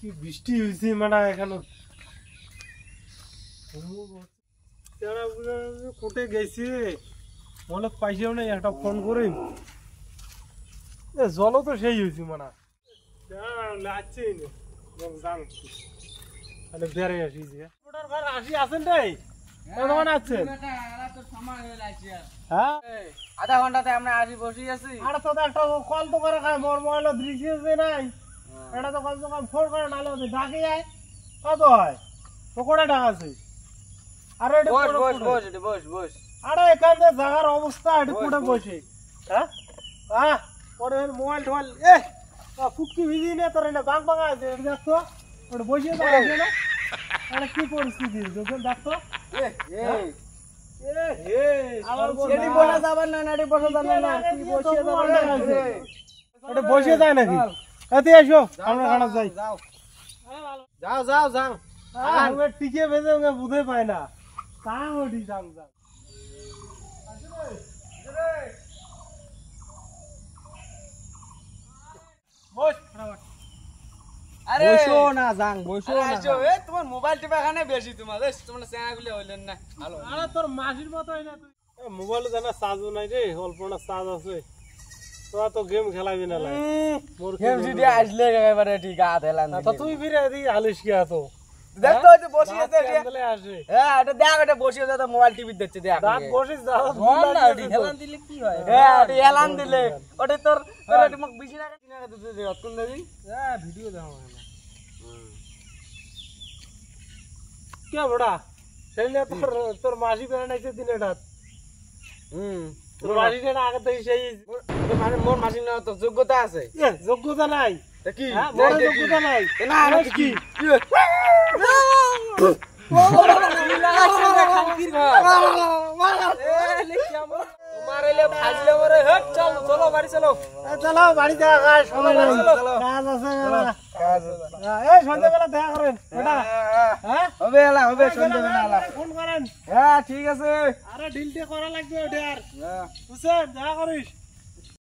কি বৃষ্টি হয়েছে মানে এখানে কোটে গেছে মনে পাইছেও না একটা ফোন করে জল তো সেই হয়েছে মানে লাগছে বেড়ে আসি ঘর আসি আছেন রে কতক্ষণ আছেন হ্যাঁ আধা ঘন্টাতে আমরা আসি বসে আছি আর তো একটা কল তো করে খায় মোর মোবাইল দৃশ্য নাই এটা তো কল তো ফোন করে নালে ডাকে যায় কত হয় তো কোটা টাকা আছে আরে বস আরে এখান থেকে জায়গার অবস্থা এটা কোটে বসে হ্যাঁ হ্যাঁ পরে মোবাইল টোবাইল ফুটকি ভিজি নে তোর এটা বাং বাঙা আছে এটা দেখতো ওটা বসে আছে না আরে কি পরিস্থিতি দেখো দেখতো বসে যায় নাকি এতে এসো আমরা খানা যাই যাও যাও যাও টিকে বেজে বুঝে পায় না তা ওটি যাও যাও তোমার মোবাইল টিপা এখানে বেশি তোমার চেনাগুলি হইলেন না আরে তোর মাসির মতো হয় না মোবাইল জানা চার্জ নাই রে অল্প না চার্জ আছে তোরা তো গেম খেলাবি না গেম যদি আসলে একেবারে ঠিক আছে তুই ফিরে দি আলিস কি আতো দেখতো ওই যে বসে আছে হ্যাঁ এটা দেখ এটা বসে আছে মোবাইল টিভি দেখছে দেখ দাঁত বসিস দাঁত হেলান দিলে কি হয় হ্যাঁ এটা হেলান দিলে ওটা তোর এটা মোক 20 টাকা 3 টাকা দিতে দে কোন দিন হ্যাঁ ভিডিও দাও না কে বড়া সেইলে তোর মাসি বের নাইছে দিনে রাত তোর মাসি না আগে থেকে সেই মানে মোর মাসি না তো যোগ্যতা আছে যোগ্যতা নাই কি হ্যাঁ মোর যোগ্যতা নাই না কি চলো বাড়ি চলো চলো বাড়ি দেখা কাজ আছে সন্ধ্যাবেলা দেখা করেন হবে সন্ধ্যাবেলা ফোন করেন হ্যাঁ ঠিক আছে আরে ডিলটা করা লাগবে ওটার বুঝছেন দেখা করিস